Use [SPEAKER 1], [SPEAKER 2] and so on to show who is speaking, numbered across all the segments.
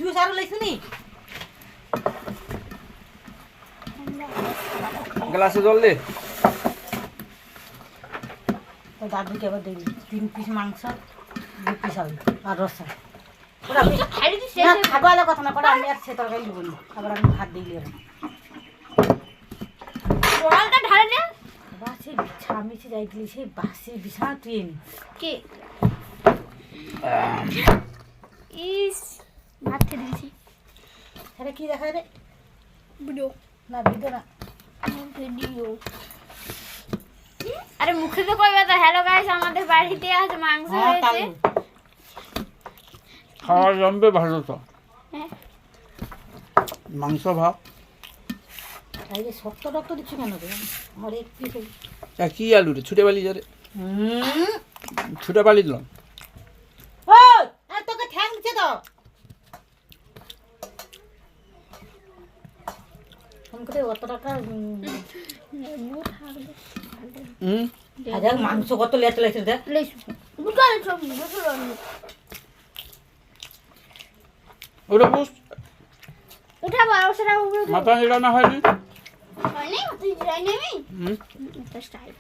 [SPEAKER 1] juice আরো লাইছনি
[SPEAKER 2] গ্লাসে জল দে
[SPEAKER 1] তো দাদুকে আবার দিই 3 পিস মাংস 2 পিস আলু আর রসা ওরা
[SPEAKER 3] খাই দিছে
[SPEAKER 1] না খাবালে কথা না করে আমি আর সে তরকারি দিব না আবার আমি ভাত দিই লিয়ে
[SPEAKER 3] জলটা ঢালে দে
[SPEAKER 1] বাসে ছামিছে যাইতলি সেই বাসে বিশাল ট্রেন
[SPEAKER 3] কি ইস ভাত খেয়ে দিয়েছি
[SPEAKER 1] এটা কি দেখা রে
[SPEAKER 3] ভিডিও
[SPEAKER 1] না ভিডিও না
[SPEAKER 3] ভিডিও আরে মুখে তো কইবা তো হ্যালো গাইস আমাদের বাড়িতে আজ মাংস
[SPEAKER 1] হ্যাঁ
[SPEAKER 3] হয়েছে
[SPEAKER 1] তাই
[SPEAKER 2] খাওয়া জমবে ভালো তো
[SPEAKER 3] হ্যাঁ
[SPEAKER 2] মাংস ভাত
[SPEAKER 1] এই যে শক্ত রক্ত দিচ্ছ কেন রে আমার এক পিস
[SPEAKER 2] কি আলু রে ছুটে বালি যারে
[SPEAKER 1] হুম
[SPEAKER 2] ছুটে বালি দিলাম
[SPEAKER 1] ওই আর তোকে ঠ্যাং দিচ্ছে তো ফোন করে অত টাকা হাজার মাংস কত লেট লাগছে দেখ
[SPEAKER 2] ওটা বুঝ
[SPEAKER 3] উঠাবো আর সেটা
[SPEAKER 2] মাথা হিরা না হয়নি
[SPEAKER 3] হয়নি তুই যাই নেবি
[SPEAKER 2] হুম
[SPEAKER 3] স্টাইল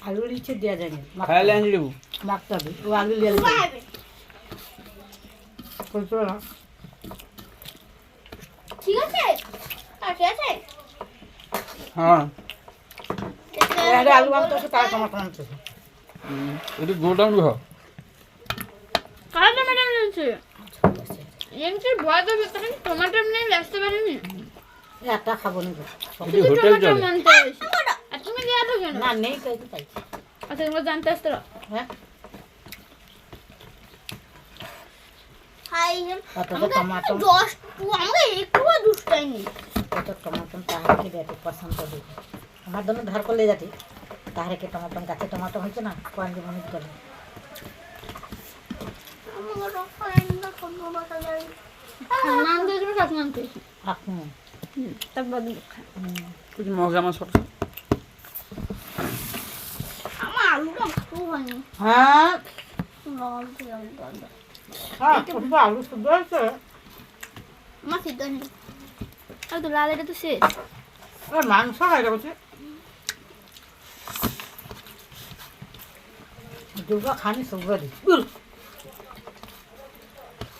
[SPEAKER 1] আলু নিচে দেওয়া যায় না
[SPEAKER 2] খাইলে আনি দেবো
[SPEAKER 1] মাখতে হবে ও আলু দিয়ে দেবে
[SPEAKER 3] খাবে
[SPEAKER 1] বলছো না
[SPEAKER 3] ঠিক আছে আর কি আছে
[SPEAKER 2] হ্যাঁ
[SPEAKER 1] আরে আলু আনতে হচ্ছে তার টমাটো আনতে হচ্ছে
[SPEAKER 2] এটা গোডাউন ঘর
[SPEAKER 3] কালো ম্যাডাম নিয়েছে এমনি বয়স ভিতরে টমেটো নেই ব্যস্ত পারিনি
[SPEAKER 1] একটা খাবো না
[SPEAKER 2] এটি হোটেল চলে
[SPEAKER 3] মানতে আর তুমি দিয়ে আছো কেন
[SPEAKER 1] না নেই তাই তো তাই
[SPEAKER 3] আচ্ছা এগুলো জানতে আসতো
[SPEAKER 1] হ্যাঁ
[SPEAKER 3] হাই
[SPEAKER 1] কত টমাটো
[SPEAKER 3] আমাকে একটু দুষ্টাইনি
[SPEAKER 1] কত টমাটো তাহাকে দেতে পছন্দ হবে আমার জন্য ধার করলে যাতে তাহাকে টমাটো গাছে টমাটো হয়েছে না কোয়ান দিয়ে মনে করে
[SPEAKER 3] আমার রফাইনটা কোন বাটা যায় নাম দিয়ে দিবি কাজ নাম তুই
[SPEAKER 1] আপনি
[SPEAKER 3] তারপর
[SPEAKER 2] কিছু মজা আমার সব
[SPEAKER 3] আমার আলুটা খুব হয়নি
[SPEAKER 1] হ্যাঁ
[SPEAKER 3] লবণ দিলাম দাদা
[SPEAKER 1] হ্যাঁ খুব আলু শুদ্ধ হয়েছে
[SPEAKER 3] আমার সিদ্ধ নেই আর তো লাল এটা তো শেষ
[SPEAKER 1] আর মাংস হয়ে যাচ্ছে দুর্গা খানি সব দিই